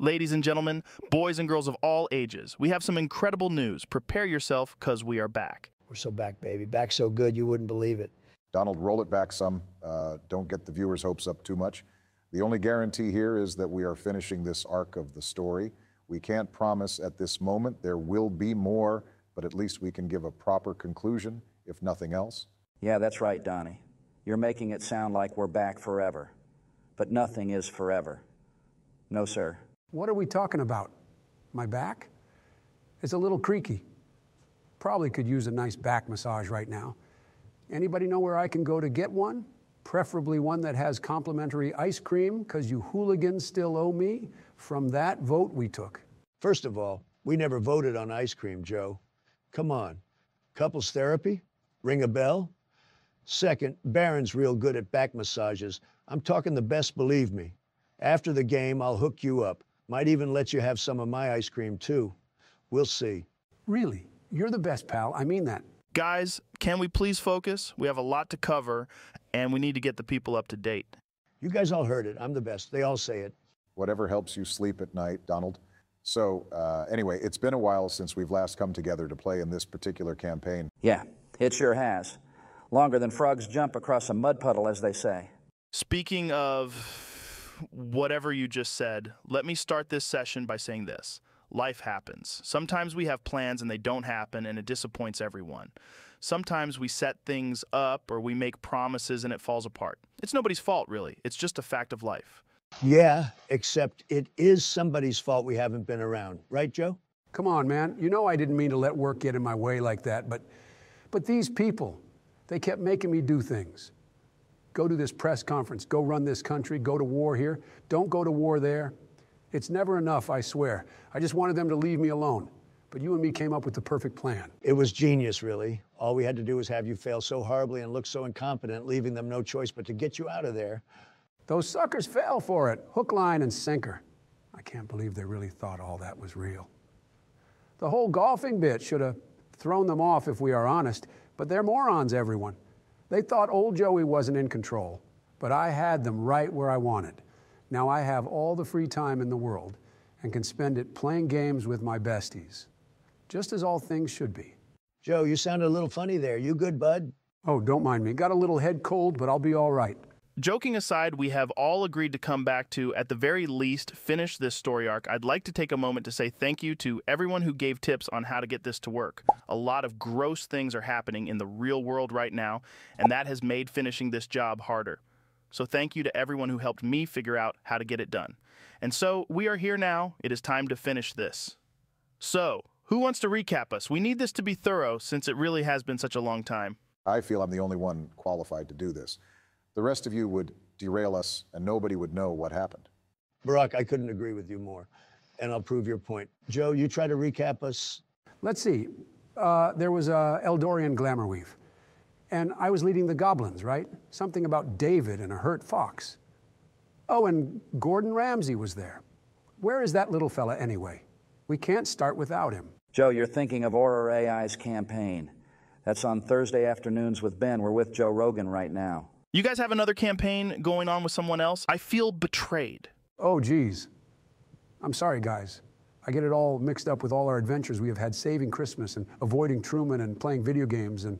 Ladies and gentlemen, boys and girls of all ages, we have some incredible news. Prepare yourself, because we are back. We're so back, baby. Back so good you wouldn't believe it. Donald, roll it back some. Don't get the viewers' hopes up too much. The only guarantee here is that we are finishing this arc of the story. We can't promise at this moment there will be more, but at least we can give a proper conclusion, if nothing else. Yeah, that's right, Donnie. You're making it sound like we're back forever. But nothing is forever. No, sir. What are we talking about? My back? It's a little creaky. Probably could use a nice back massage right now. Anybody know where I can go to get one? Preferably one that has complimentary ice cream, because you hooligans still owe me from that vote we took. First of all, we never voted on ice cream, Joe. Come on. Couples therapy? Ring a bell? Second, Barron's real good at back massages. I'm talking the best, believe me. After the game, I'll hook you up. Might even let you have some of my ice cream, too. We'll see. Really? You're the best, pal. I mean that. Guys, can we please focus? We have a lot to cover, and we need to get the people up to date. You guys all heard it. I'm the best. They all say it. Whatever helps you sleep at night, Donald. So, anyway, it's been a while since we've last come together to play in this particular campaign. Yeah, it sure has. Longer than frogs jump across a mud puddle, as they say. Speaking of whatever you just said, let me start this session by saying this. Life happens. Sometimes we have plans and they don't happen, and it disappoints everyone. Sometimes we set things up or we make promises and it falls apart. It's nobody's fault, really. It's just a fact of life. Yeah, except it is somebody's fault we haven't been around. Right, Joe? Come on, man. You know I didn't mean to let work get in my way like that, but these people, they kept making me do things. Go to this press conference, go run this country, go to war here, don't go to war there. It's never enough, I swear. I just wanted them to leave me alone. But you and me came up with the perfect plan. It was genius, really. All we had to do was have you fail so horribly and look so incompetent, leaving them no choice but to get you out of there. Those suckers fell for it, hook, line, and sinker. I can't believe they really thought all that was real. The whole golfing bit should have thrown them off, if we are honest, but they're morons, everyone. They thought old Joey wasn't in control, but I had them right where I wanted. Now I have all the free time in the world and can spend it playing games with my besties, just as all things should be. Joe, you sounded a little funny there. You good, bud? Oh, don't mind me. Got a little head cold, but I'll be all right. Joking aside, we have all agreed to come back to, at the very least, finish this story arc. I'd like to take a moment to say thank you to everyone who gave tips on how to get this to work. A lot of gross things are happening in the real world right now, and that has made finishing this job harder. So thank you to everyone who helped me figure out how to get it done. And so we are here now. It is time to finish this. So, who wants to recap us? We need this to be thorough, since it really has been such a long time. I feel I'm the only one qualified to do this. The rest of you would derail us, and nobody would know what happened. Barack, I couldn't agree with you more, and I'll prove your point. Joe, you try to recap us. Let's see. There was a Eldorian glamour weave, and I was leading the goblins, right? Something about David and a hurt fox. Oh, and Gordon Ramsay was there. Where is that little fella anyway? We can't start without him. Joe, you're thinking of Aura AI's campaign. That's on Thursday afternoons with Ben. We're with Joe Rogan right now. You guys have another campaign going on with someone else? I feel betrayed. Oh, geez. I'm sorry, guys. I get it all mixed up with all our adventures we have had saving Christmas and avoiding Truman and playing video games and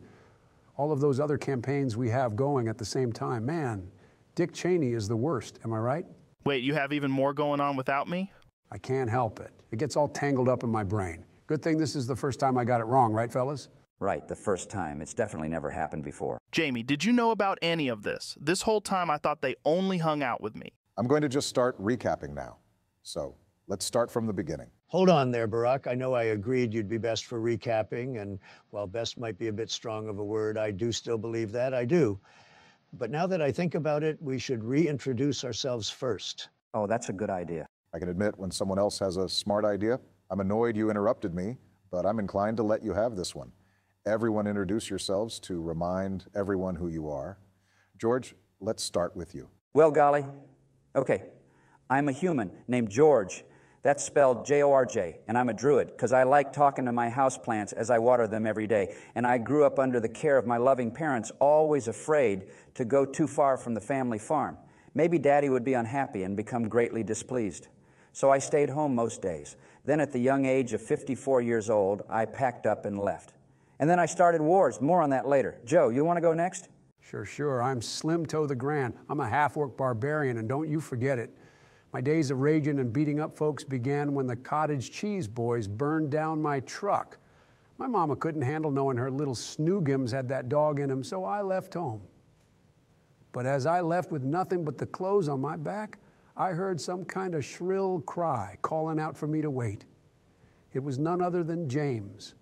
all of those other campaigns we have going at the same time. Man, Dick Cheney is the worst, am I right? Wait, you have even more going on without me? I can't help it. It gets all tangled up in my brain. Good thing this is the first time I got it wrong, right, fellas? Right, the first time. It's definitely never happened before. Jamie, did you know about any of this? This whole time I thought they only hung out with me. I'm going to just start recapping now. So, let's start from the beginning. Hold on there, Barack. I know I agreed you'd be best for recapping, and while best might be a bit strong of a word, I do still believe that. I do. But now that I think about it, we should reintroduce ourselves first. Oh, that's a good idea. I can admit when someone else has a smart idea. I'm annoyed you interrupted me, but I'm inclined to let you have this one. Everyone introduce yourselves to remind everyone who you are. George, let's start with you. Well, golly. Okay. I'm a human named George. That's spelled J-O-R-J, and I'm a druid because I like talking to my houseplants as I water them every day. And I grew up under the care of my loving parents, always afraid to go too far from the family farm. Maybe Daddy would be unhappy and become greatly displeased. so I stayed home most days. Then at the young age of 54 years old, I packed up and left. And then I started wars. More on that later. Joe, you want to go next? Sure. I'm Slim Toe the Grand. I'm a half-orc barbarian, and don't you forget it. My days of raging and beating up folks began when the cottage cheese boys burned down my truck. My mama couldn't handle knowing her little snoogums had that dog in him, so I left home. But as I left with nothing but the clothes on my back, I heard some kind of shrill cry calling out for me to wait. It was none other than James,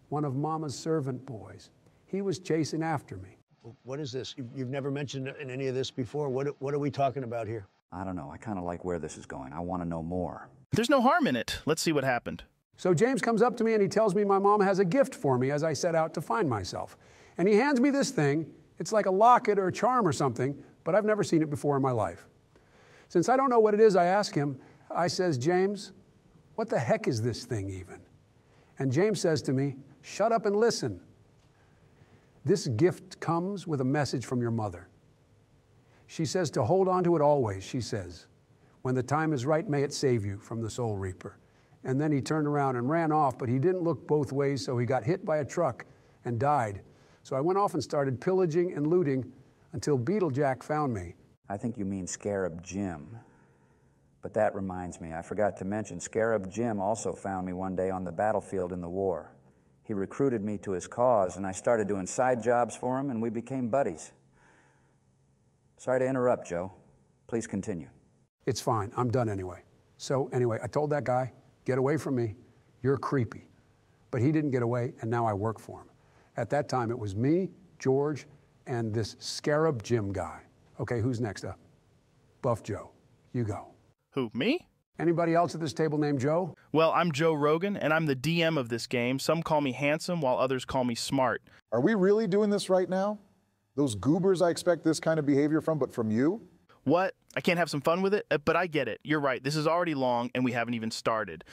one of Mama's servant boys. He was chasing after me. What is this? You've never mentioned in any of this before. What are we talking about here? I don't know. I kind of like where this is going. I want to know more. There's no harm in it. Let's see what happened. So James comes up to me and he tells me my mom has a gift for me as I set out to find myself. And he hands me this thing. It's like a locket or a charm or something, but I've never seen it before in my life. Since I don't know what it is, I ask him, I says, James, what the heck is this thing even? And James says to me, shut up and listen. This gift comes with a message from your mother. She says to hold on to it always, she says. When the time is right, may it save you from the soul reaper. And then he turned around and ran off, but he didn't look both ways, so he got hit by a truck and died. So I went off and started pillaging and looting until Beetlejack found me. I think you mean Scarab Jim. But that reminds me, I forgot to mention, Scarab Jim also found me one day on the battlefield in the war. He recruited me to his cause, and I started doing side jobs for him, and we became buddies. Sorry to interrupt, Joe. Please continue. It's fine. I'm done anyway. So anyway, I told that guy, get away from me. You're creepy. But he didn't get away, and now I work for him. At that time, it was me, George, and this Scarab Jim guy. Okay, who's next up? Buff Joe. You go. Who, me? Anybody else at this table named Joe? Well, I'm Joe Rogan, and I'm the DM of this game. Some call me handsome, while others call me smart. Are we really doing this right now? Those goobers I expect this kind of behavior from, but from you? What? I can't have some fun with it? But I get it. You're right. This is already long, and we haven't even started.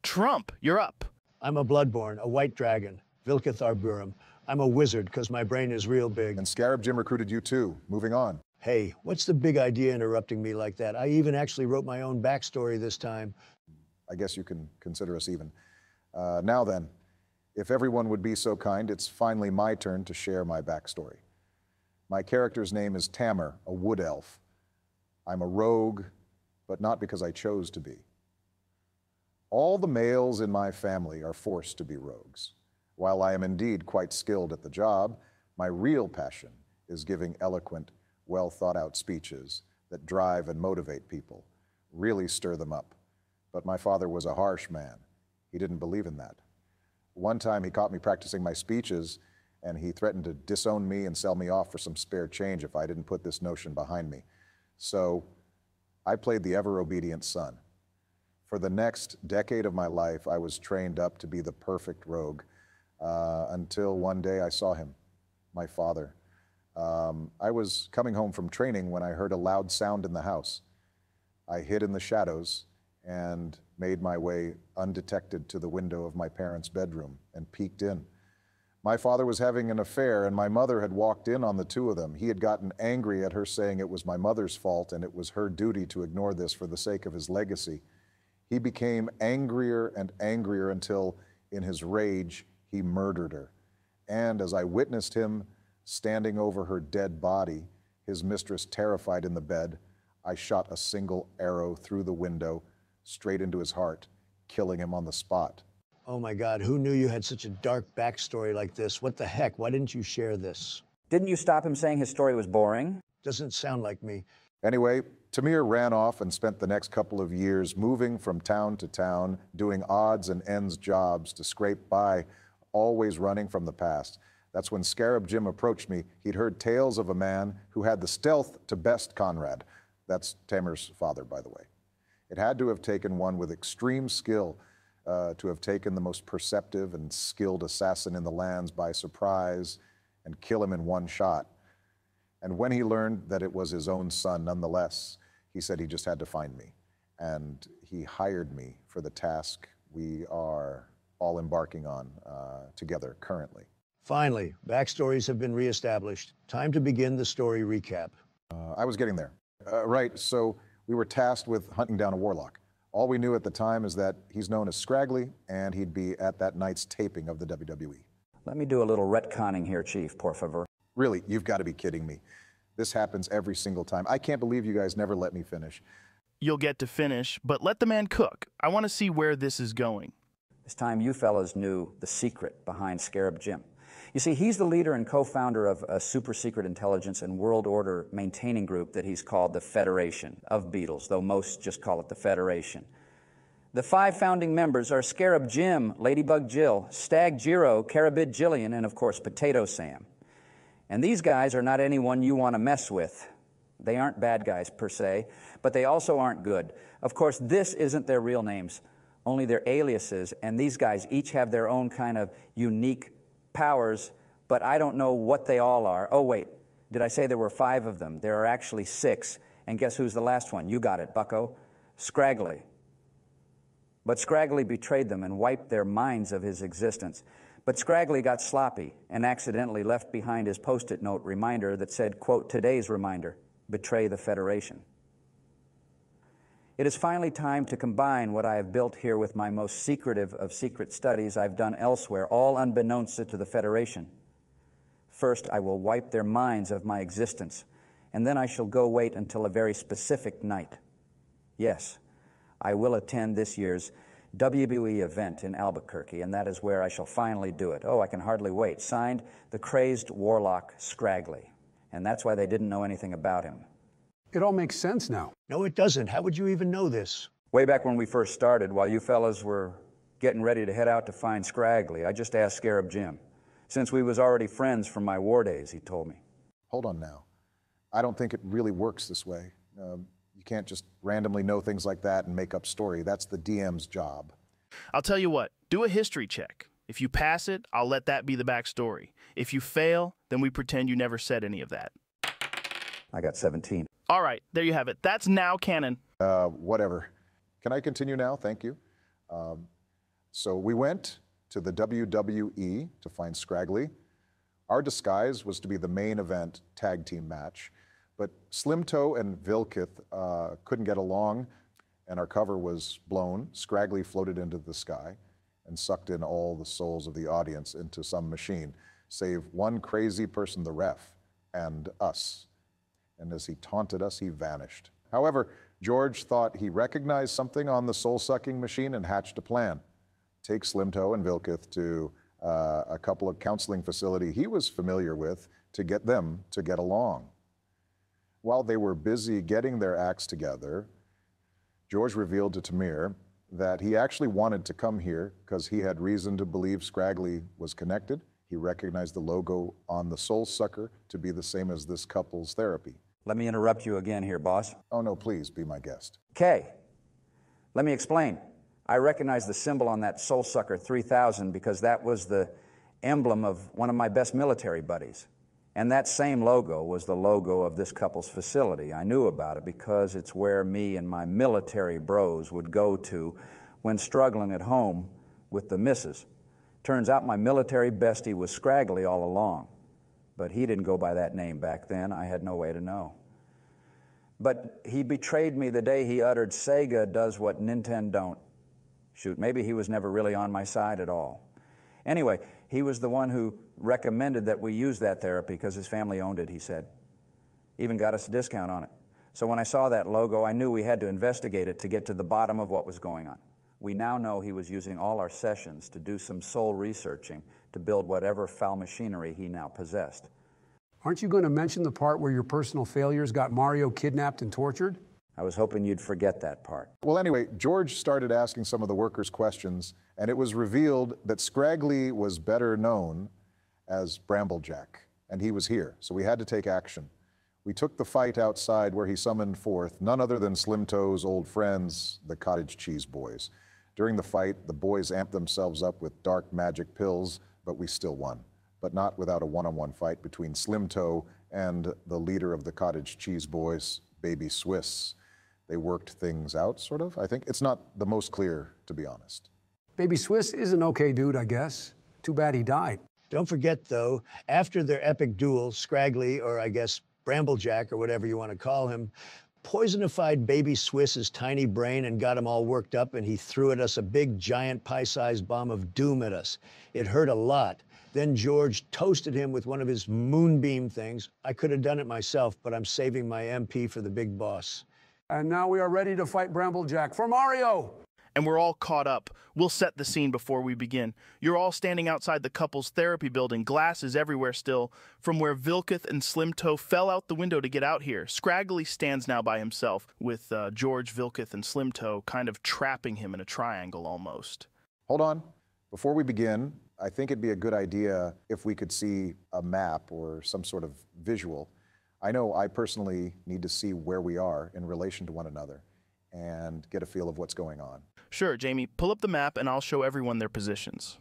Trump, you're up. I'm a bloodborne, a white dragon, Vilkith Arborum. I'm a wizard because my brain is real big. And Scarab Jim recruited you too. Moving on. Hey, what's the big idea interrupting me like that? I even actually wrote my own backstory this time. I guess you can consider us even. Now then, if everyone would be so kind, it's finally my turn to share my backstory. My character's name is Tamer, a wood elf. I'm a rogue, but not because I chose to be. All the males in my family are forced to be rogues. While I am indeed quite skilled at the job, my real passion is giving eloquent, well-thought-out speeches that drive and motivate people, really stir them up. But my father was a harsh man. He didn't believe in that. One time he caught me practicing my speeches, and he threatened to disown me and sell me off for some spare change if I didn't put this notion behind me. So I played the ever-obedient son. For the next decade of my life, I was trained up to be the perfect rogue, until one day I saw him, my father. I was coming home from training when I heard a loud sound in the house. I hid in the shadows and made my way undetected to the window of my parents' bedroom and peeked in. My father was having an affair, and my mother had walked in on the two of them. He had gotten angry at her, saying it was my mother's fault and it was her duty to ignore this for the sake of his legacy. He became angrier and angrier until, in his rage, he murdered her. And as I witnessed him standing over her dead body, his mistress terrified in the bed, I shot a single arrow through the window, straight into his heart, killing him on the spot. Oh my God, who knew you had such a dark backstory like this? What the heck? Why didn't you share this? Didn't you stop him saying his story was boring? Doesn't sound like me. Anyway, Tamir ran off and spent the next couple of years moving from town to town, doing odds and ends jobs to scrape by, always running from the past. That's when Scarab Jim approached me. He'd heard tales of a man who had the stealth to best Conrad. That's Tamer's father, by the way. It had to have taken one with extreme skill to have taken the most perceptive and skilled assassin in the lands by surprise and kill him in one shot. And when he learned that it was his own son, nonetheless, he said he just had to find me. And he hired me for the task we are all embarking on together currently. Finally, backstories have been reestablished. Time to begin the story recap. I was getting there. Right, so we were tasked with hunting down a warlock. All we knew at the time is that he's known as Scraggly, and he'd be at that night's taping of the WWE. Let me do a little retconning here, Chief, por favor. Really, you've got to be kidding me. This happens every single time. I can't believe you guys never let me finish. You'll get to finish, but let the man cook. I want to see where this is going. This time you fellas knew the secret behind Scarab Jim. You see, he's the leader and co-founder of a super-secret intelligence and world order maintaining group that he's called the Federation of Beatles, though most just call it the Federation. The 5 founding members are Scarab Jim, Ladybug Jill, Stag Giro, Carabid Jillian, and of course Potato Sam. And these guys are not anyone you want to mess with. They aren't bad guys per se, but they also aren't good. Of course, this isn't their real names, only their aliases, and these guys each have their own kind of unique powers, but I don't know what they all are. Oh, wait, did I say there were 5 of them? There are actually 6, and guess who's the last one? You got it, bucko. Scraggly. But Scraggly betrayed them and wiped their minds of his existence. But Scraggly got sloppy and accidentally left behind his Post-it note reminder that said, quote, today's reminder, betray the Federation. It is finally time to combine what I have built here with my most secretive of secret studies I've done elsewhere, all unbeknownst to the Federation. First, I will wipe their minds of my existence, and then I shall go wait until a very specific night. Yes, I will attend this year's WWE event in Albuquerque, and that is where I shall finally do it. Oh, I can hardly wait. Signed, the crazed warlock Scraggly. And that's why they didn't know anything about him. It all makes sense now. No, it doesn't. How would you even know this? Way back when we first started, while you fellas were getting ready to head out to find Scraggly, I just asked Scarab Jim. Since we was already friends from my war days, he told me. Hold on now. I don't think it really works this way. You can't just randomly know things like that and make up story. That's the DM's job. I'll tell you what, do a history check. If you pass it, I'll let that be the backstory. If you fail, then we pretend you never said any of that. I got 17. All right, there you have it. That's now canon. Whatever. Can I continue now? Thank you. So we went to the WWE to find Scraggly. Our disguise was to be the main event tag team match, but Slim Toe and Vilkith couldn't get along, and our cover was blown. Scraggly floated into the sky and sucked in all the souls of the audience into some machine, save one crazy person, the ref, and us. And as he taunted us, he vanished. However, George thought he recognized something on the soul-sucking machine and hatched a plan. Take Slim Toe and Vilkith to a couple of counseling facilities he was familiar with to get them to get along. While they were busy getting their acts together, George revealed to Tamir that he actually wanted to come here because he had reason to believe Scraggly was connected. He recognized the logo on the soul sucker to be the same as this couple's therapy. Let me interrupt you again here, boss. Oh no, please, be my guest. Okay, let me explain. I recognize the symbol on that Soul Sucker 3000 because that was the emblem of one of my best military buddies. And that same logo was the logo of this couple's facility. I knew about it because it's where me and my military bros would go to when struggling at home with the missus. Turns out my military bestie was Scraggly all along, but he didn't go by that name back then. I had no way to know. But he betrayed me the day he uttered, Sega does what Nintendo don't. Shoot, maybe he was never really on my side at all. Anyway, he was the one who recommended that we use that therapy because his family owned it, he said. Even got us a discount on it. So when I saw that logo, I knew we had to investigate it to get to the bottom of what was going on. We now know he was using all our sessions to do some soul researching to build whatever foul machinery he now possessed. Aren't you going to mention the part where your personal failures got Mario kidnapped and tortured? I was hoping you'd forget that part. Well, anyway, George started asking some of the workers questions, and it was revealed that Scraggly was better known as Bramblejack, and he was here, so we had to take action. We took the fight outside where he summoned forth none other than Slim Toe's old friends, the Cottage Cheese Boys. During the fight, the boys amped themselves up with dark magic pills, but we still won. But not without a one-on-one fight between Slim Toe and the leader of the Cottage Cheese Boys, Baby Swiss. They worked things out, sort of, I think. It's not the most clear, to be honest. Baby Swiss is an okay dude, I guess. Too bad he died. Don't forget, though, after their epic duel, Scraggly, or I guess Bramblejack, or whatever you want to call him, poisonified baby Swiss's tiny brain and got him all worked up, and he threw at us a big, giant, pie-sized bomb of doom at us. It hurt a lot. Then George toasted him with one of his moonbeam things. I could have done it myself, but I'm saving my MP for the big boss. And now we are ready to fight Bramblejack for Mario. And we're all caught up. We'll set the scene before we begin. You're all standing outside the couple's therapy building. Glass is everywhere still, from where Vilketh and Slim Toe fell out the window to get out here. Scraggly stands now by himself, with George, Vilketh, and Slim Toe kind of trapping him in a triangle almost. Hold on. Before we begin, I think it'd be a good idea if we could see a map or some sort of visual. I know I personally need to see where we are in relation to one another and get a feel of what's going on. Sure, Jamie, pull up the map and I'll show everyone their positions.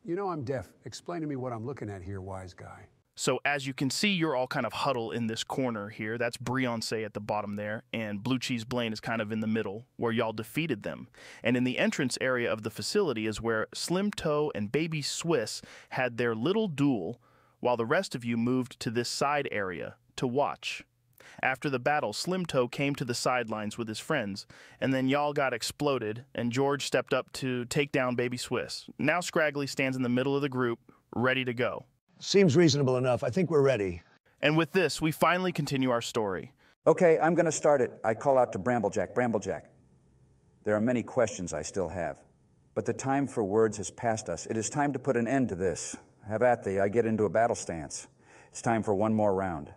You know I'm deaf. Explain to me what I'm looking at here, wise guy. So as you can see, you're all kind of huddled in this corner here. That's Briance at the bottom there, and Blue Cheese Blaine is kind of in the middle, where y'all defeated them. And in the entrance area of the facility is where Slim Toe and Baby Swiss had their little duel, while the rest of you moved to this side area to watch. After the battle, Slim Toe came to the sidelines with his friends, and then y'all got exploded, and George stepped up to take down Baby Swiss. Now Scraggly stands in the middle of the group, ready to go. Seems reasonable enough. I think we're ready. And with this, we finally continue our story. Okay, I'm going to start it. I call out to Bramblejack. Bramblejack, there are many questions I still have, but the time for words has passed us. It is time to put an end to this. Have at thee. I get into a battle stance. It's time for one more round.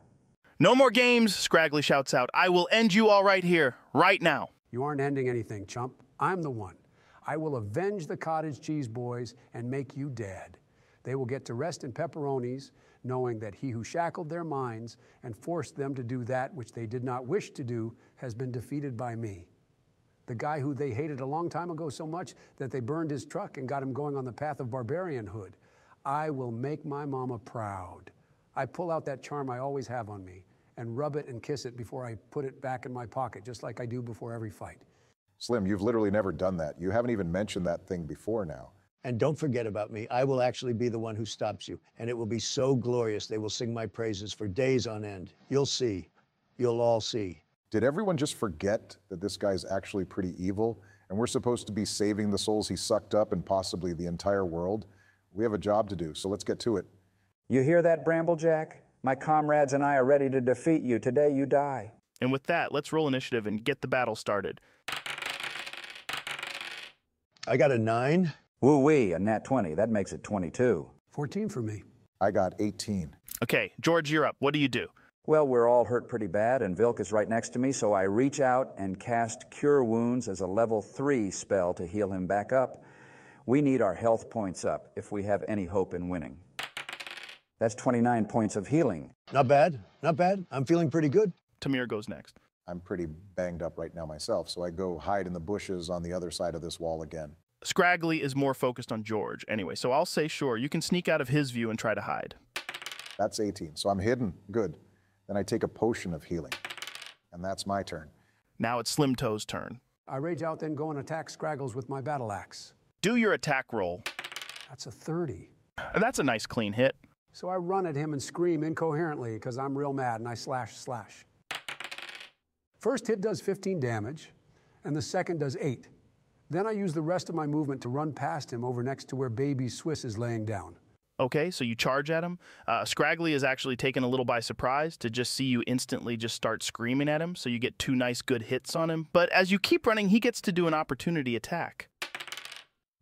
No more games, Scraggly shouts out. I will end you all right here, right now. You aren't ending anything, chump. I'm the one. I will avenge the cottage cheese boys and make you dead. They will get to rest in pepperonis, knowing that he who shackled their minds and forced them to do that which they did not wish to do has been defeated by me. The guy who they hated a long time ago so much that they burned his truck and got him going on the path of barbarianhood. I will make my mama proud. I pull out that charm I always have on me and rub it and kiss it before I put it back in my pocket, just like I do before every fight. Slim, you've literally never done that. You haven't even mentioned that thing before now. And don't forget about me. I will actually be the one who stops you, and it will be so glorious they will sing my praises for days on end. You'll see. You'll all see. Did everyone just forget that this guy's actually pretty evil, and we're supposed to be saving the souls he sucked up and possibly the entire world? We have a job to do, so let's get to it. You hear that, Bramblejack? My comrades and I are ready to defeat you. Today you die. And with that, let's roll initiative and get the battle started. I got a 9. Woo-wee, a nat 20. That makes it 22. 14 for me. I got 18. Okay, George, you're up. What do you do? Well, we're all hurt pretty bad, and Vilk is right next to me, so I reach out and cast Cure Wounds as a level 3 spell to heal him back up. We need our health points up if we have any hope in winning. That's 29 points of healing. Not bad. Not bad. I'm feeling pretty good. Tamir goes next. I'm pretty banged up right now myself, so I go hide in the bushes on the other side of this wall again. Scraggly is more focused on George anyway, so I'll say sure, you can sneak out of his view and try to hide. That's 18, so I'm hidden. Good. Then I take a potion of healing, and that's my turn. Now it's Slim Toe's turn. I rage out, then go and attack Scraggles with my battle axe. Do your attack roll. That's a 30. That's a nice clean hit. So I run at him and scream incoherently because I'm real mad, and I slash. First hit does 15 damage, and the second does 8. Then I use the rest of my movement to run past him over next to where Baby Swiss is laying down. Okay, so you charge at him. Scraggly is actually taken a little by surprise to just see you instantly just start screaming at him, so you get 2 nice good hits on him. But as you keep running, he gets to do an opportunity attack.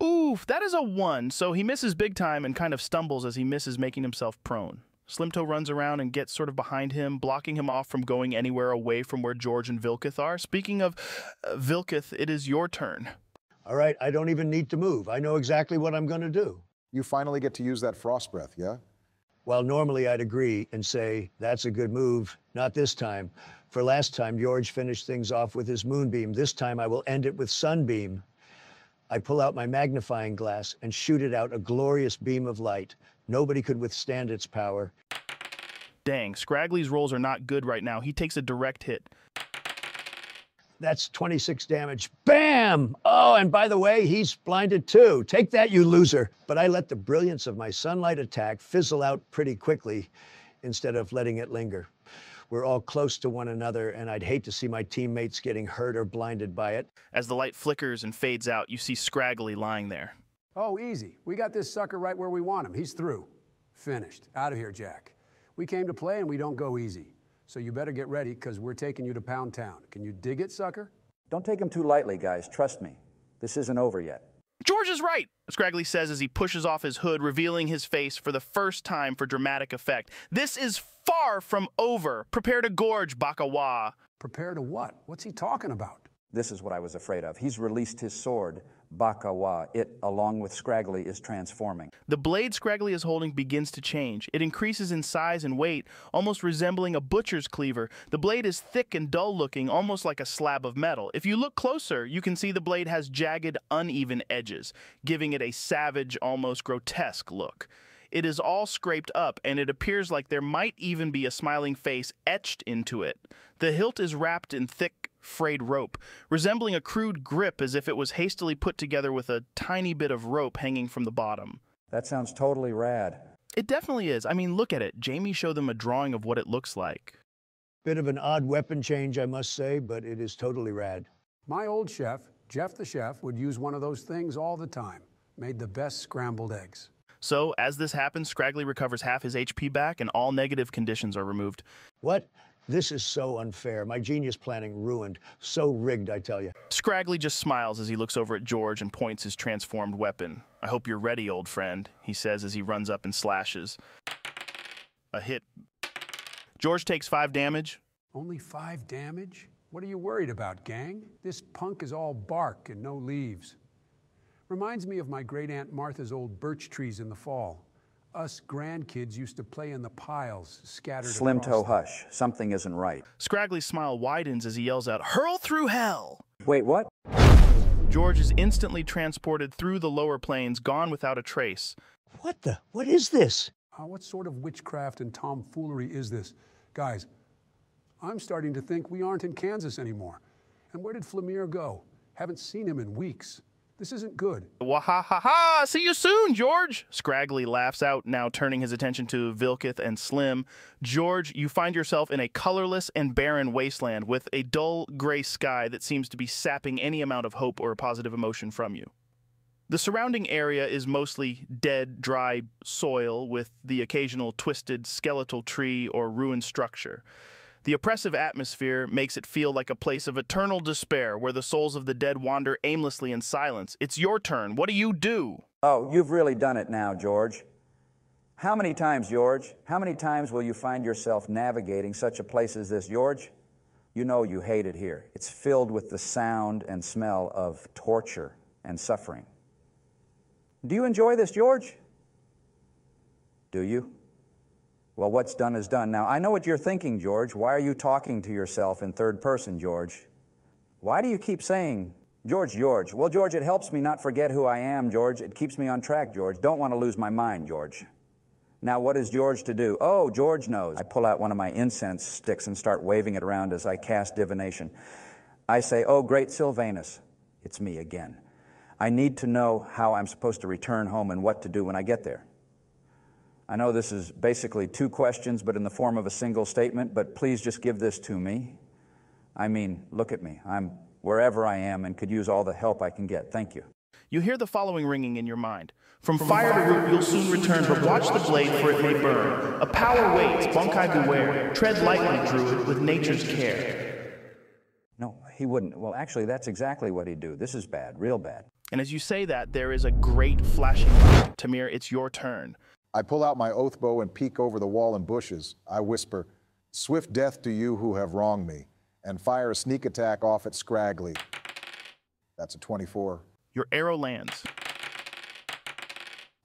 Oof, that is a 1, so he misses big time and kind of stumbles as he misses, making himself prone. Slim Toe runs around and gets sort of behind him, blocking him off from going anywhere away from where George and Vilketh are. Speaking of Vilketh, it is your turn. All right, I don't even need to move. I know exactly what I'm going to do. You finally get to use that frost breath, yeah? Well, normally I'd agree and say, that's a good move. Not this time. For last time, George finished things off with his moonbeam. This time I will end it with sunbeam. I pull out my magnifying glass and shoot it out a glorious beam of light. Nobody could withstand its power. Dang, Scraggly's rolls are not good right now. He takes a direct hit. That's 26 damage. Bam! Oh, and by the way, he's blinded too. Take that, you loser. But I let the brilliance of my sunlight attack fizzle out pretty quickly instead of letting it linger. We're all close to one another, and I'd hate to see my teammates getting hurt or blinded by it. As the light flickers and fades out, you see Scraggly lying there. Oh, easy. We got this sucker right where we want him. He's through. Finished. Out of here, Jack. We came to play, and we don't go easy. So you better get ready, because we're taking you to Pound Town. Can you dig it, sucker? Don't take him too lightly, guys. Trust me. This isn't over yet. George is right, Scraggly says as he pushes off his hood, revealing his face for the first time for dramatic effect. This is far from over. Prepare to gorge, Bakawa. Prepare to what? What's he talking about? This is what I was afraid of. He's released his sword, Bakawa. It, along with Scraggly, is transforming. The blade Scraggly is holding begins to change. It increases in size and weight, almost resembling a butcher's cleaver. The blade is thick and dull-looking, almost like a slab of metal. If you look closer, you can see the blade has jagged, uneven edges, giving it a savage, almost grotesque look. It is all scraped up, and it appears like there might even be a smiling face etched into it. The hilt is wrapped in thick, frayed rope, resembling a crude grip as if it was hastily put together with a tiny bit of rope hanging from the bottom. That sounds totally rad. It definitely is. I mean, look at it. Jamie showed them a drawing of what it looks like. Bit of an odd weapon change, I must say, but it is totally rad. My old chef, Jeff the chef, would use one of those things all the time. Made the best scrambled eggs. So, as this happens, Scraggly recovers half his HP back and all negative conditions are removed. What? This is so unfair. My genius planning ruined. So rigged, I tell you. Scraggly just smiles as he looks over at George and points his transformed weapon. I hope you're ready, old friend, he says as he runs up and slashes. A hit. George takes 5 damage. Only 5 damage? What are you worried about, gang? This punk is all bark and no leaves. Reminds me of my great-aunt Martha's old birch trees in the fall. Us grandkids used to play in the piles scattered Slim toe, across hush. Something isn't right. Scraggly's smile widens as he yells out, "Hurl through hell!" Wait, what? George is instantly transported through the lower planes, gone without a trace. What is this? What sort of witchcraft and tomfoolery is this? Guys, I'm starting to think we aren't in Kansas anymore. And where did Flemire go? Haven't seen him in weeks. This isn't good. Wahahaha! See you soon, George! Scraggly laughs out, now turning his attention to Vilkith and Slim. George, you find yourself in a colorless and barren wasteland with a dull gray sky that seems to be sapping any amount of hope or positive emotion from you. The surrounding area is mostly dead, dry soil with the occasional twisted skeletal tree or ruined structure. The oppressive atmosphere makes it feel like a place of eternal despair where the souls of the dead wander aimlessly in silence. It's your turn. What do you do? Oh, you've really done it now, George. How many times, George? How many times will you find yourself navigating such a place as this, George? You know you hate it here. It's filled with the sound and smell of torture and suffering. Do you enjoy this, George? Do you? Well, what's done is done. Now, I know what you're thinking, George. Why are you talking to yourself in third person, George? Why do you keep saying, George? Well, George, it helps me not forget who I am, George. It keeps me on track, George. Don't want to lose my mind, George. Now, what is George to do? Oh, George knows. I pull out one of my incense sticks and start waving it around as I cast divination. I say, oh, great Sylvanus, it's me again. I need to know how I'm supposed to return home and what to do when I get there. I know this is basically 2 questions, but in the form of a single statement, but please just give this to me. I mean, look at me. I'm wherever I am and could use all the help I can get. Thank you. You hear the following ringing in your mind. From fire to root you'll soon return, but watch the blade, for it may burn. A power waits, Bunkai beware. Tread lightly, Druid, with nature's care. No, he wouldn't. Well, actually, that's exactly what he'd do. This is bad, real bad. And as you say that, there is a great flashing light. Tamir, it's your turn. I pull out my oath bow and peek over the wall and bushes. I whisper, "Swift death to you who have wronged me," and fire a sneak attack off at Scraggly. That's a 24. Your arrow lands.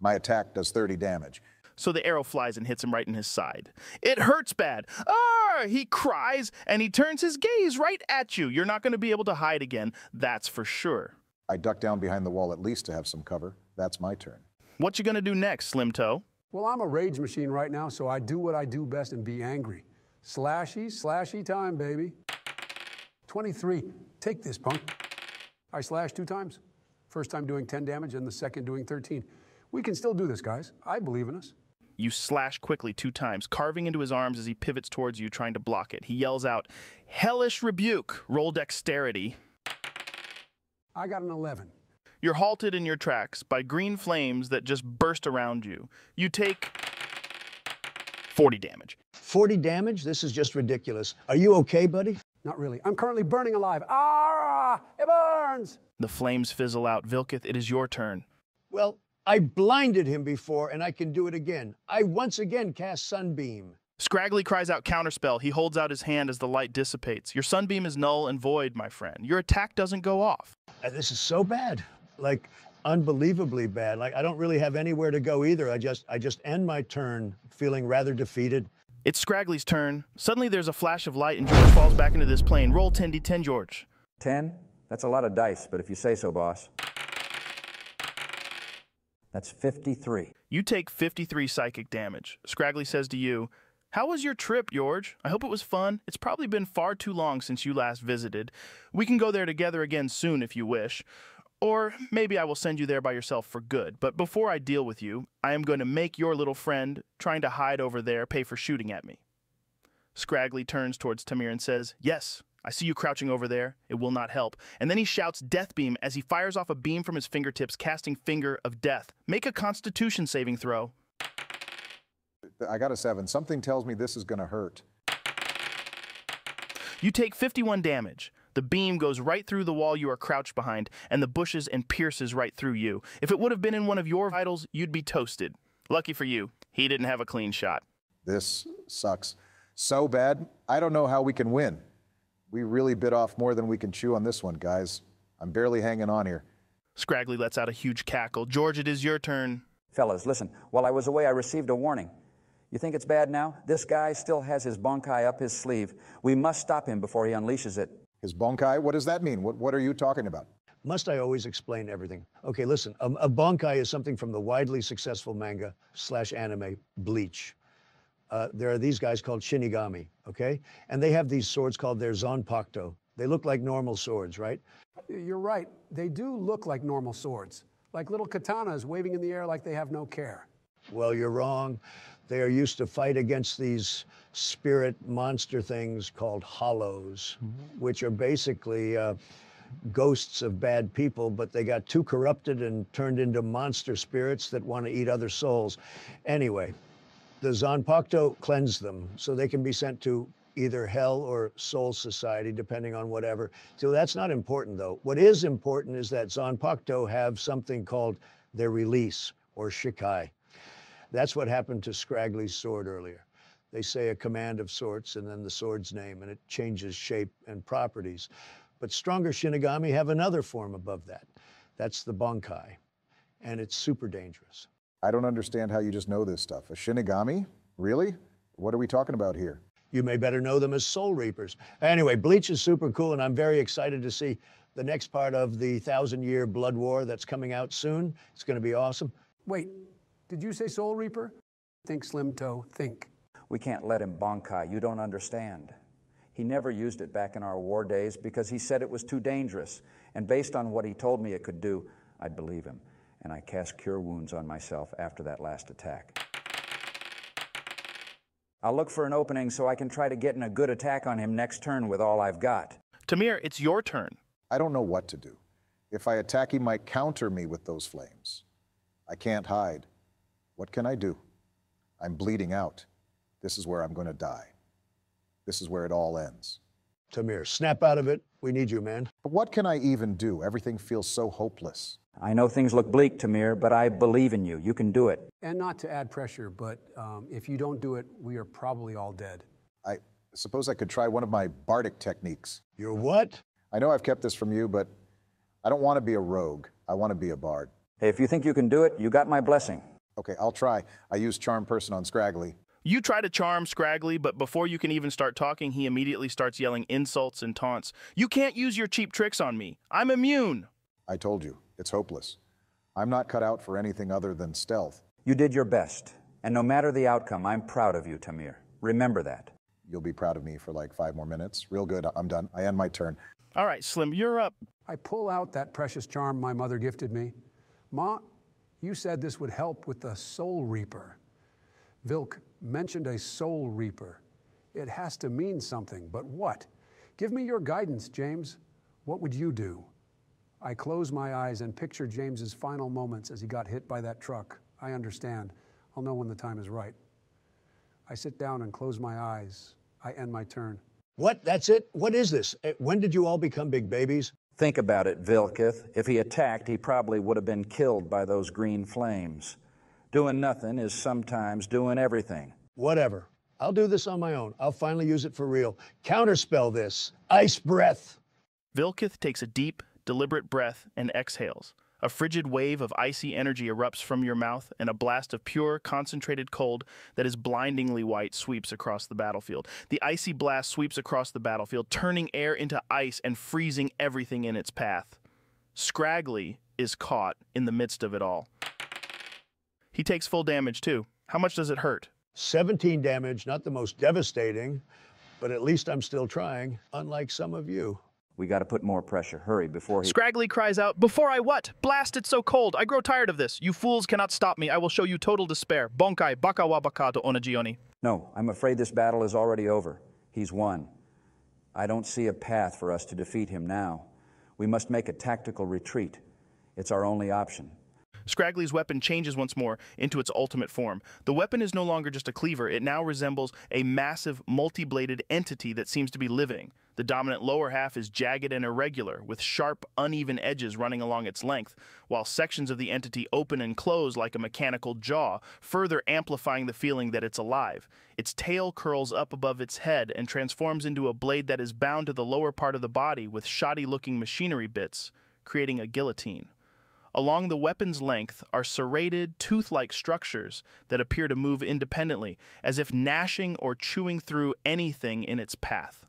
My attack does 30 damage. So the arrow flies and hits him right in his side. It hurts bad. Ah! He cries, and he turns his gaze right at you. You're not going to be able to hide again, that's for sure. I duck down behind the wall at least to have some cover. That's my turn. What you going to do next, Slim Toe? Well, I'm a rage machine right now, so I do what I do best and be angry. Slashy time, baby. 23. Take this, punk. I slashed 2 times. First time doing 10 damage and the second doing 13. We can still do this, guys. I believe in us. You slash quickly 2 times, carving into his arms as he pivots towards you, trying to block it. He yells out, "Hellish rebuke! Roll dexterity." I got an 11. You're halted in your tracks by green flames that just burst around you. You take 40 damage. 40 damage? This is just ridiculous. Are you okay, buddy? Not really. I'm currently burning alive. Ah, it burns! The flames fizzle out. Vilkith, it is your turn. Well, I blinded him before, and I can do it again. I once again cast Sunbeam. Scraggly cries out counterspell. He holds out his hand as the light dissipates. Your sunbeam is null and void, my friend. Your attack doesn't go off. This is so bad. Like, unbelievably bad. Like, I don't really have anywhere to go either. I just end my turn feeling rather defeated. It's Scraggly's turn. Suddenly there's a flash of light and George falls back into this plane. Roll 10d10, George. 10? That's a lot of dice, but if you say so, boss. That's 53. You take 53 psychic damage. Scraggly says to you, "How was your trip, George? I hope it was fun. It's probably been far too long since you last visited. We can go there together again soon if you wish. Or maybe I will send you there by yourself for good. But before I deal with you, I am going to make your little friend, trying to hide over there, pay for shooting at me." Scraggly turns towards Tamir and says, "Yes, I see you crouching over there. It will not help." And then he shouts Death Beam as he fires off a beam from his fingertips, casting Finger of Death. Make a Constitution saving throw. I got a 7. Something tells me this is going to hurt. You take 51 damage. The beam goes right through the wall you are crouched behind, and the bushes and pierces right through you. If it would have been in one of your vitals, you'd be toasted. Lucky for you, he didn't have a clean shot. This sucks so bad. I don't know how we can win. We really bit off more than we can chew on this one, guys. I'm barely hanging on here. Scraggly lets out a huge cackle. George, it is your turn. Fellas, listen. While I was away, I received a warning. You think it's bad now? This guy still has his bonkai up his sleeve. We must stop him before he unleashes it. His bonkai? What does that mean? What are you talking about? Must I always explain everything? Okay, listen, a bonkai is something from the widely successful manga/anime Bleach. There are these guys called Shinigami, okay? And they have these swords called their Zanpakuto. They look like normal swords, right? You're right. They do look like normal swords, like little katanas waving in the air like they have no care. Well, you're wrong. They are used to fight against these spirit monster things called hollows, which are basically ghosts of bad people, but they got too corrupted and turned into monster spirits that want to eat other souls. Anyway, the Zanpakuto cleanse them so they can be sent to either hell or soul society, depending on whatever. So that's not important, though. What is important is that Zanpakuto have something called their release, or shikai. That's what happened to Scraggly's sword earlier. They say a command of sorts and then the sword's name, and it changes shape and properties. But stronger Shinigami have another form above that. That's the bonkai, and it's super dangerous. I don't understand how you just know this stuff. A Shinigami? Really? What are we talking about here? You may better know them as Soul Reapers. Anyway, Bleach is super cool, and I'm very excited to see the next part of the 1,000-year Blood War that's coming out soon. It's going to be awesome. Wait, did you say Soul Reaper? Think, Slim Toe, think. We can't let him bonkai. You don't understand. He never used it back in our war days because he said it was too dangerous. And based on what he told me it could do, I'd believe him. And I cast Cure Wounds on myself after that last attack. I'll look for an opening so I can try to get in a good attack on him next turn with all I've got. Tamir, it's your turn. I don't know what to do. If I attack, he might counter me with those flames. I can't hide. What can I do? I'm bleeding out. This is where I'm going to die. This is where it all ends. Tamir, snap out of it. We need you, man. But what can I even do? Everything feels so hopeless. I know things look bleak, Tamir, but I believe in you. You can do it. And not to add pressure, but if you don't do it, we are probably all dead. I suppose I could try one of my bardic techniques. You're what? I know I've kept this from you, but I don't want to be a rogue. I want to be a bard. Hey, if you think you can do it, you got my blessing. Okay, I'll try. I used Charm Person on Scraggly. You try to charm Scraggly, but before you can even start talking, he immediately starts yelling insults and taunts. "You can't use your cheap tricks on me. I'm immune." I told you, it's hopeless. I'm not cut out for anything other than stealth. You did your best. And no matter the outcome, I'm proud of you, Tamir. Remember that. You'll be proud of me for like 5 more minutes. Real good, I'm done. I end my turn. All right, Slim, you're up. I pull out that precious charm my mother gifted me. Ma, you said this would help with the Soul Reaper. Vilk mentioned a soul reaper. It has to mean something, but what? Give me your guidance, James. What would you do? I close my eyes and picture James's final moments as he got hit by that truck. I understand. I'll know when the time is right. I sit down and close my eyes. I end my turn. What? That's it? What is this? When did you all become big babies? Think about it, Vilkith. If he attacked, he probably would have been killed by those green flames. Doing nothing is sometimes doing everything. Whatever. I'll do this on my own. I'll finally use it for real. Counterspell this. Ice breath. Vilkith takes a deep, deliberate breath and exhales. A frigid wave of icy energy erupts from your mouth, and a blast of pure, concentrated cold that is blindingly white sweeps across the battlefield. The icy blast sweeps across the battlefield, turning air into ice and freezing everything in its path. Scraggly is caught in the midst of it all. He takes full damage, too. How much does it hurt? 17 damage, not the most devastating, but at least I'm still trying, unlike some of you. We got to put more pressure. Hurry before he... Scraggly cries out, "Before I what? Blast, it's so cold. I grow tired of this. You fools cannot stop me. I will show you total despair. Bonkai, baka wa baka to onajioni." No, I'm afraid this battle is already over. He's won. I don't see a path for us to defeat him now. We must make a tactical retreat. It's our only option. Scraggly's weapon changes once more into its ultimate form. The weapon is no longer just a cleaver. It now resembles a massive, multi-bladed entity that seems to be living. The dominant lower half is jagged and irregular, with sharp, uneven edges running along its length, while sections of the entity open and close like a mechanical jaw, further amplifying the feeling that it's alive. Its tail curls up above its head and transforms into a blade that is bound to the lower part of the body with shoddy-looking machinery bits, creating a guillotine. Along the weapon's length are serrated, tooth-like structures that appear to move independently, as if gnashing or chewing through anything in its path.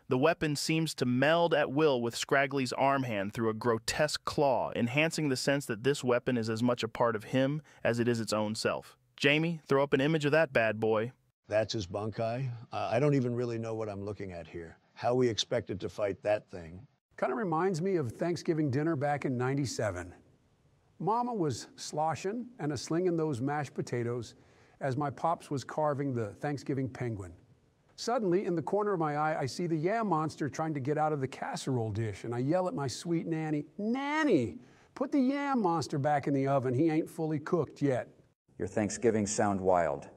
The weapon seems to meld at will with Scraggly's arm hand through a grotesque claw, enhancing the sense that this weapon is as much a part of him as it is its own self. Jamie, throw up an image of that bad boy. That's his bunkai. I don't even really know what I'm looking at here. How we expected to fight that thing. Kind of reminds me of Thanksgiving dinner back in '97. Mama was sloshing and a-slinging those mashed potatoes as my pops was carving the Thanksgiving penguin. Suddenly, in the corner of my eye, I see the yam monster trying to get out of the casserole dish, and I yell at my sweet nanny, "Nanny, put the yam monster back in the oven. He ain't fully cooked yet." Your Thanksgivings sound wild.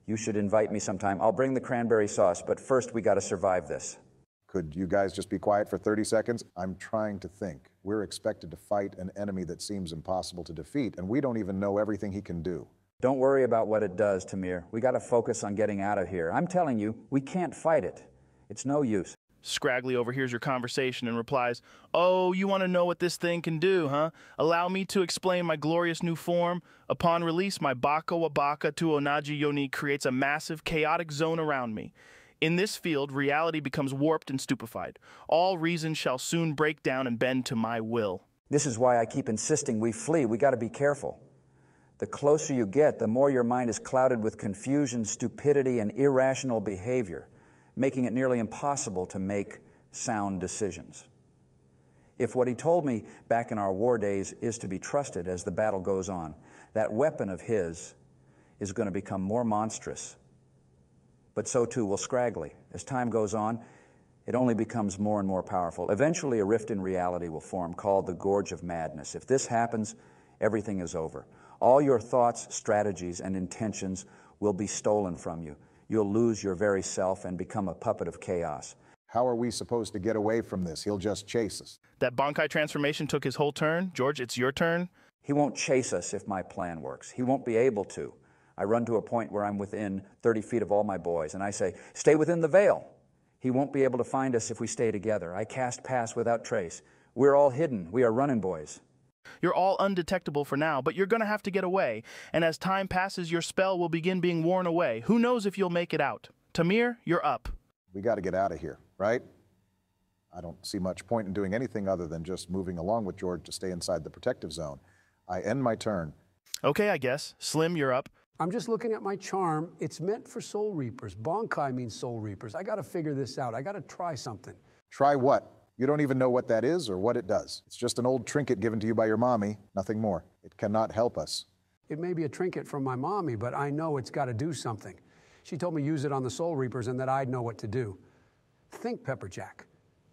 You should invite me sometime. I'll bring the cranberry sauce, but first we got to survive this. Could you guys just be quiet for 30 seconds? I'm trying to think. We're expected to fight an enemy that seems impossible to defeat, and we don't even know everything he can do. Don't worry about what it does, Tamir. We got to focus on getting out of here. I'm telling you, we can't fight it. It's no use. Scraggly overhears your conversation and replies, "Oh, you want to know what this thing can do, huh? Allow me to explain my glorious new form. Upon release, my baka wabaka to onaji yoni creates a massive, chaotic zone around me. In this field, reality becomes warped and stupefied. All reason shall soon break down and bend to my will." This is why I keep insisting we flee. We got to be careful. The closer you get, the more your mind is clouded with confusion, stupidity, and irrational behavior, making it nearly impossible to make sound decisions. If what he told me back in our war days is to be trusted as the battle goes on, that weapon of his is going to become more monstrous. But so too will Scraggly. As time goes on, it only becomes more and more powerful. Eventually, a rift in reality will form called the Gorge of Madness. If this happens, everything is over. All your thoughts, strategies, and intentions will be stolen from you. You'll lose your very self and become a puppet of chaos. How are we supposed to get away from this? He'll just chase us. That Bankai transformation took his whole turn. George, it's your turn. He won't chase us if my plan works. He won't be able to. I run to a point where I'm within 30 feet of all my boys, and I say, "Stay within the veil." He won't be able to find us if we stay together. I cast pass without trace. We're all hidden. We are running boys. You're all undetectable for now, but you're going to have to get away. And as time passes, your spell will begin being worn away. Who knows if you'll make it out? Tamir, you're up. We got to get out of here, right? I don't see much point in doing anything other than just moving along with George to stay inside the protective zone. I end my turn. Okay, I guess. Slim, you're up. I'm just looking at my charm. It's meant for soul reapers. Bonkai means soul reapers. I got to figure this out. I got to try something. Try what? You don't even know what that is or what it does. It's just an old trinket given to you by your mommy, nothing more. It cannot help us. It may be a trinket from my mommy, but I know it's got to do something. She told me use it on the Soul Reapers and that I'd know what to do. Think, Pepper Jack.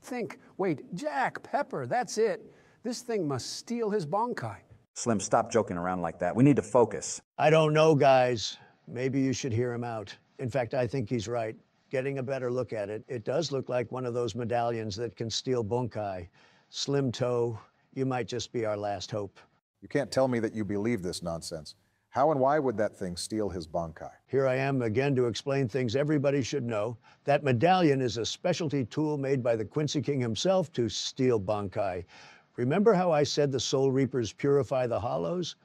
Think. Wait, Jack, Pepper, that's it. This thing must steal his Bonkai. Slim, stop joking around like that. We need to focus. I don't know, guys. Maybe you should hear him out. In fact, I think he's right. Getting a better look at it, it does look like one of those medallions that can steal Bunkai. Slim Toe, you might just be our last hope. You can't tell me that you believe this nonsense. How and why would that thing steal his Bonkai? Here I am again to explain things everybody should know. That medallion is a specialty tool made by the Quincy King himself to steal Bonkai. Remember how I said the Soul Reapers purify the hollows?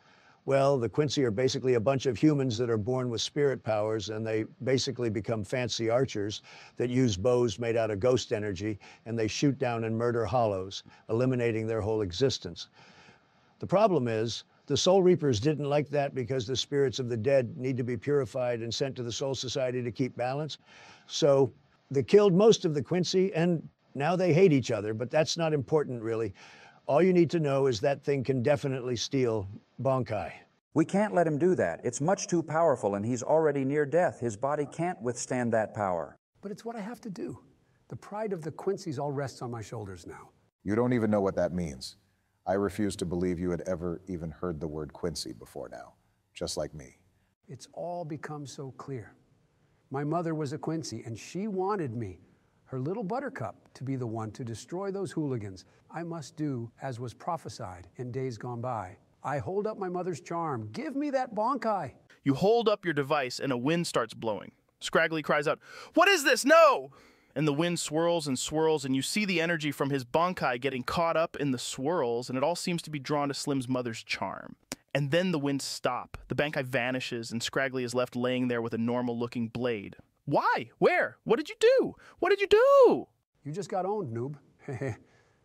Well, the Quincy are basically a bunch of humans that are born with spirit powers, and they basically become fancy archers that use bows made out of ghost energy, and they shoot down and murder hollows, eliminating their whole existence. The problem is, the Soul Reapers didn't like that because the spirits of the dead need to be purified and sent to the Soul Society to keep balance. So they killed most of the Quincy, and now they hate each other, but that's not important, really. All you need to know is that thing can definitely steal Bonkai. We can't let him do that. It's much too powerful, and he's already near death. His body can't withstand that power. But it's what I have to do. The pride of the Quincy's all rests on my shoulders now. You don't even know what that means. I refuse to believe you had ever even heard the word Quincy before now, just like me. It's all become so clear. My mother was a Quincy, and she wanted me, her little buttercup, to be the one to destroy those hooligans. I must do as was prophesied in days gone by. I hold up my mother's charm. Give me that Bonkai. You hold up your device and a wind starts blowing. Scraggly cries out, "What is this? No!" And the wind swirls and swirls, and you see the energy from his Bonkai getting caught up in the swirls, and it all seems to be drawn to Slim's mother's charm. And then the winds stop. The Bonkai vanishes, and Scraggly is left laying there with a normal-looking blade. Why? Where? What did you do? What did you do? You just got owned, noob.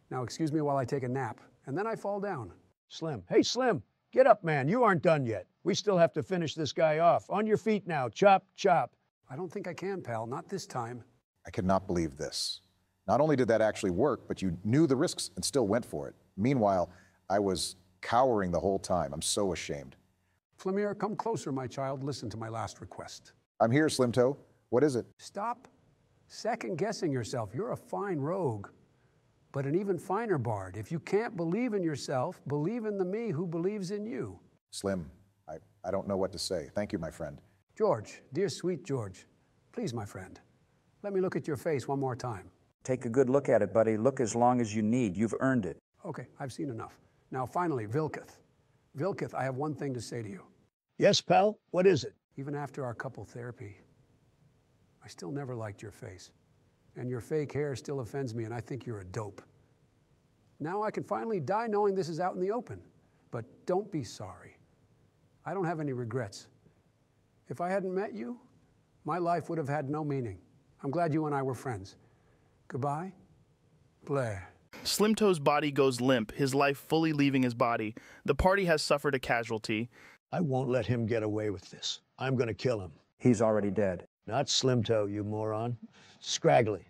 Now excuse me while I take a nap, and then I fall down. Slim. Hey, Slim, get up, man. You aren't done yet. We still have to finish this guy off. On your feet now. Chop, chop. I don't think I can, pal. Not this time. I cannot believe this. Not only did that actually work, but you knew the risks and still went for it. Meanwhile, I was cowering the whole time. I'm so ashamed. Flemir, come closer, my child. Listen to my last request. I'm here, Slim Toe. What is it? Stop second-guessing yourself. You're a fine rogue, but an even finer bard. If you can't believe in yourself, believe in the me who believes in you. Slim, I don't know what to say. Thank you, my friend. George, dear sweet George, please, my friend, let me look at your face one more time. Take a good look at it, buddy. Look as long as you need. You've earned it. Okay, I've seen enough. Now, finally, Vilketh. Vilketh, I have one thing to say to you. Yes, pal? What is it? Even after our couple therapy, I still never liked your face. And your fake hair still offends me, and I think you're a dope. Now I can finally die knowing this is out in the open. But don't be sorry. I don't have any regrets. If I hadn't met you, my life would have had no meaning. I'm glad you and I were friends. Goodbye, Blair. Slim Toe's body goes limp, his life fully leaving his body. The party has suffered a casualty. I won't let him get away with this. I'm going to kill him. He's already dead. Not Slim Toe, you moron. Scraggly.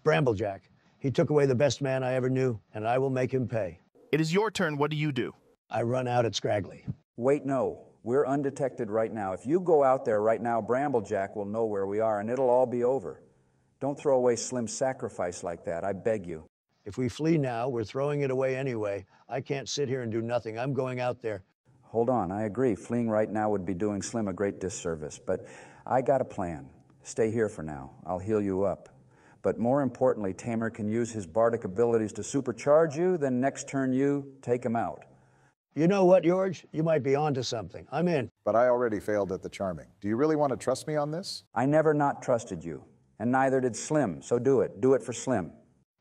Bramblejack. He took away the best man I ever knew, and I will make him pay. It is your turn. What do you do? I run out at Scraggly. Wait, no. We're undetected right now. If you go out there right now, Bramblejack will know where we are, and it'll all be over. Don't throw away Slim's sacrifice like that, I beg you. If we flee now, we're throwing it away anyway. I can't sit here and do nothing. I'm going out there. Hold on, I agree. Fleeing right now would be doing Slim a great disservice, but I got a plan. Stay here for now. I'll heal you up. But more importantly, Tamer can use his bardic abilities to supercharge you, then next turn you take him out. You know what, George? You might be onto something. I'm in. But I already failed at the charming. Do you really want to trust me on this? I never not trusted you, and neither did Slim, so do it. Do it for Slim.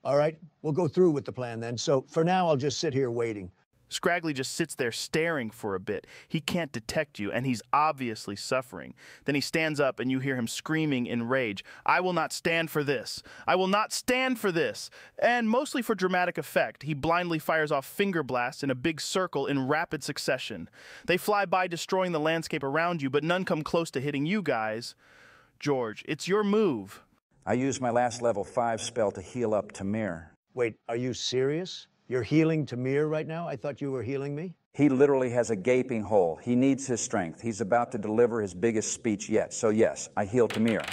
All right, we'll go through with the plan then. So for now, I'll just sit here waiting. Scraggly just sits there staring for a bit. He can't detect you, and he's obviously suffering. Then he stands up, and you hear him screaming in rage, "I will not stand for this! I will not stand for this!" And mostly for dramatic effect, he blindly fires off finger blasts in a big circle in rapid succession. They fly by, destroying the landscape around you, but none come close to hitting you guys. George, it's your move. I used my last level 5 spell to heal up Tamir. Wait, are you serious? You're healing Tamir right now? I thought you were healing me. He literally has a gaping hole. He needs his strength. He's about to deliver his biggest speech yet. So yes, I heal Tamir.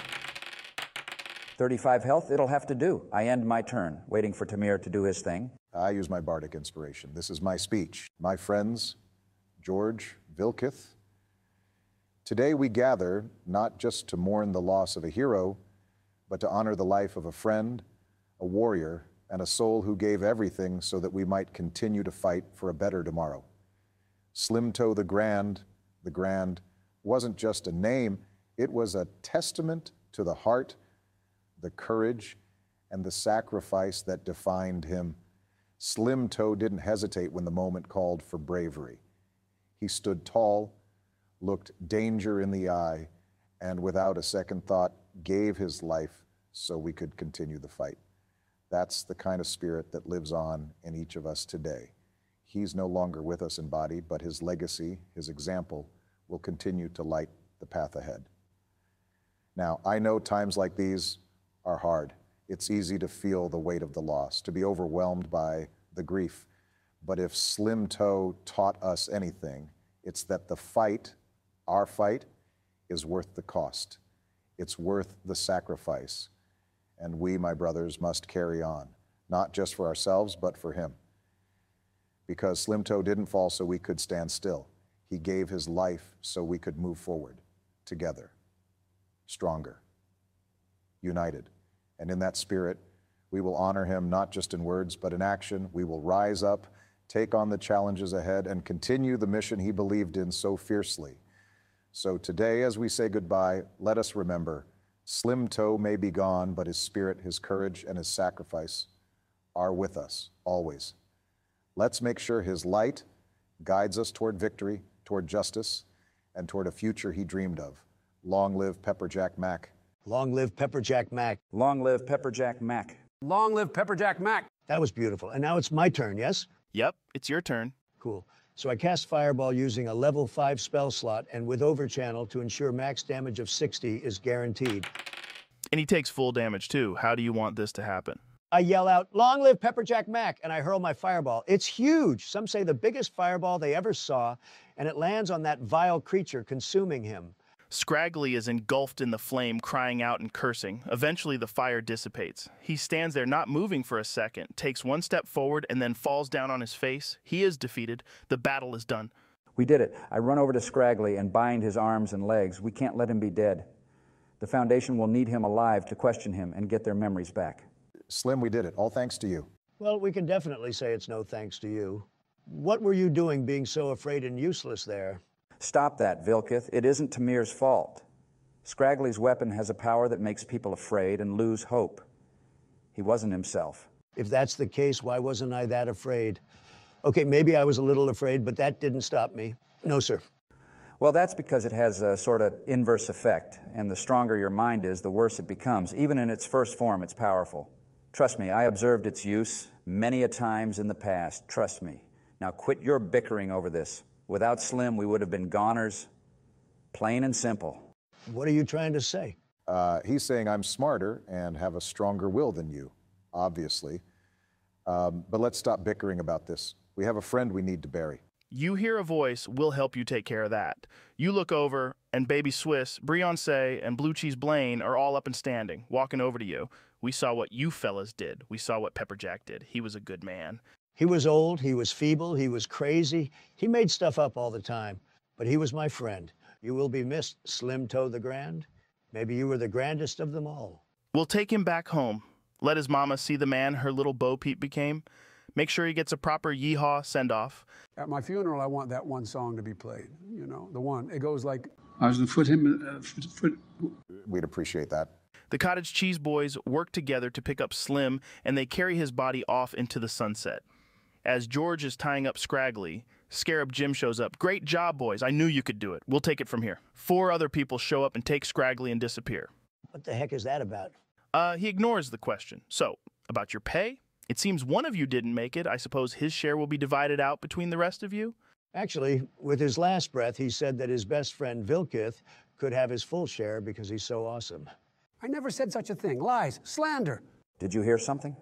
35 health, it'll have to do. I end my turn, waiting for Tamir to do his thing. I use my bardic inspiration. This is my speech. My friends, George, Vilkith, today we gather not just to mourn the loss of a hero, but to honor the life of a friend, a warrior, and a soul who gave everything so that we might continue to fight for a better tomorrow. Slim Toe the Grand wasn't just a name, it was a testament to the heart, the courage, and the sacrifice that defined him. Slim Toe didn't hesitate when the moment called for bravery. He stood tall, looked danger in the eye, and without a second thought, gave his life so we could continue the fight. That's the kind of spirit that lives on in each of us today. He's no longer with us in body, but his legacy, his example, will continue to light the path ahead. Now, I know times like these are hard. It's easy to feel the weight of the loss, to be overwhelmed by the grief. But if Slim Toe taught us anything, it's that the fight, our fight, is worth the cost. It's worth the sacrifice. And we, my brothers, must carry on, not just for ourselves, but for him. Because Slim Toe didn't fall so we could stand still. He gave his life so we could move forward, together, stronger, united. And in that spirit, we will honor him not just in words, but in action. We will rise up, take on the challenges ahead, and continue the mission he believed in so fiercely. So today, as we say goodbye, let us remember, Slim Toe may be gone, but his spirit, his courage, and his sacrifice are with us, always. Let's make sure his light guides us toward victory, toward justice, and toward a future he dreamed of. Long live Pepperjack Mac. Long live Pepperjack Mac. Long live Pepperjack Mac. Long live Pepperjack Mac. That was beautiful. And now it's my turn, yes? Yep, it's your turn. Cool. So I cast Fireball using a level 5 spell slot and with Overchannel to ensure max damage of 60 is guaranteed. And he takes full damage too. How do you want this to happen? I yell out, "Long live Pepperjack Mac," and I hurl my fireball. It's huge. Some say the biggest fireball they ever saw, and it lands on that vile creature, consuming him. Scraggly is engulfed in the flame, crying out and cursing. Eventually, the fire dissipates. He stands there, not moving for a second, takes one step forward, and then falls down on his face. He is defeated. The battle is done. We did it. I run over to Scraggly and bind his arms and legs. We can't let him be dead. The Foundation will need him alive to question him and get their memories back. Slim, we did it, all thanks to you. Well, we can definitely say it's no thanks to you. What were you doing being so afraid and useless there? Stop that, Vilkith. It isn't Tamir's fault. Scraggly's weapon has a power that makes people afraid and lose hope. He wasn't himself. If that's the case, why wasn't I that afraid? Okay, maybe I was a little afraid, but that didn't stop me. No, sir. Well, that's because it has a sort of inverse effect, and the stronger your mind is, the worse it becomes. Even in its first form, it's powerful. Trust me, I observed its use many a times in the past. Trust me. Now quit your bickering over this. Without Slim, we would have been goners, plain and simple. What are you trying to say? He's saying I'm smarter and have a stronger will than you, obviously. But let's stop bickering about this. We have a friend we need to bury. You hear a voice, we'll help you take care of that. You look over, and Baby Swiss, Briance, and Blue Cheese Blaine are all up and standing, walking over to you. We saw what you fellas did. We saw what Pepperjack did. He was a good man. He was old, he was feeble, he was crazy. He made stuff up all the time, but he was my friend. You will be missed, Slim Toe the Grand. Maybe you were the grandest of them all. We'll take him back home. Let his mama see the man her little Bo Peep became. Make sure he gets a proper yeehaw send-off. At my funeral, I want that one song to be played. You know, the one. It goes like, I was the foot. We'd appreciate that. The Cottage Cheese Boys work together to pick up Slim, and they carry his body off into the sunset. As George is tying up Scraggly, Scarab Jim shows up. Great job, boys. I knew you could do it. We'll take it from here. 4 other people show up and take Scraggly and disappear. What the heck is that about? He ignores the question. So, about your pay? It seems one of you didn't make it. I suppose his share will be divided out between the rest of you? Actually, with his last breath, he said that his best friend Vilkith could have his full share because he's so awesome. I never said such a thing. Lies, slander. Did you hear something?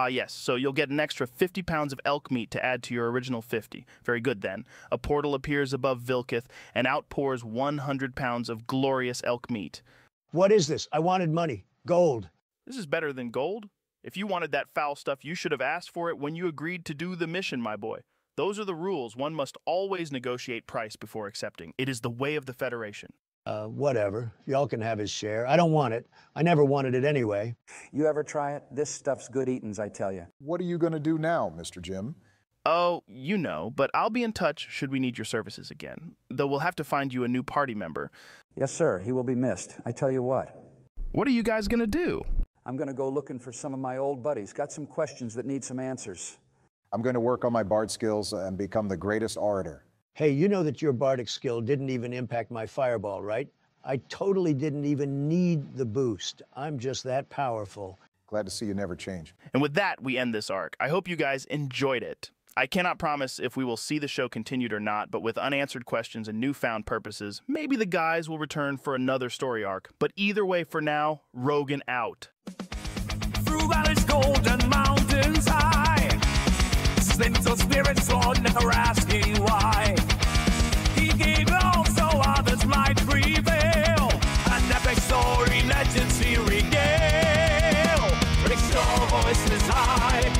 Yes, so you'll get an extra 50 pounds of elk meat to add to your original 50. Very good then. A portal appears above Vilkith and outpours 100 pounds of glorious elk meat. What is this? I wanted money. Gold. This is better than gold. If you wanted that foul stuff, you should have asked for it when you agreed to do the mission, my boy. Those are the rules. One must always negotiate price before accepting. It is the way of the Federation. Whatever. Y'all can have his share. I don't want it. I never wanted it anyway. You ever try it? This stuff's good eatins, I tell you. What are you going to do now, Mr. Jim? Oh, you know, but I'll be in touch should we need your services again. Though we'll have to find you a new party member. Yes, sir. He will be missed. I tell you what. What are you guys going to do? I'm going to go looking for some of my old buddies. Got some questions that need some answers. I'm going to work on my bard skills and become the greatest orator. Hey, you know that your bardic skill didn't even impact my fireball, right? I totally didn't even need the boost. I'm just that powerful. Glad to see you never change. And with that, we end this arc. I hope you guys enjoyed it. I cannot promise if we will see the show continued or not, but with unanswered questions and newfound purposes, maybe the guys will return for another story arc. But either way, for now, Rogan out. Through valleys cold and mountains high, slinks of spirits on never asking why. He gave all so others might prevail, an epic story legends he regale. Raise your voices high.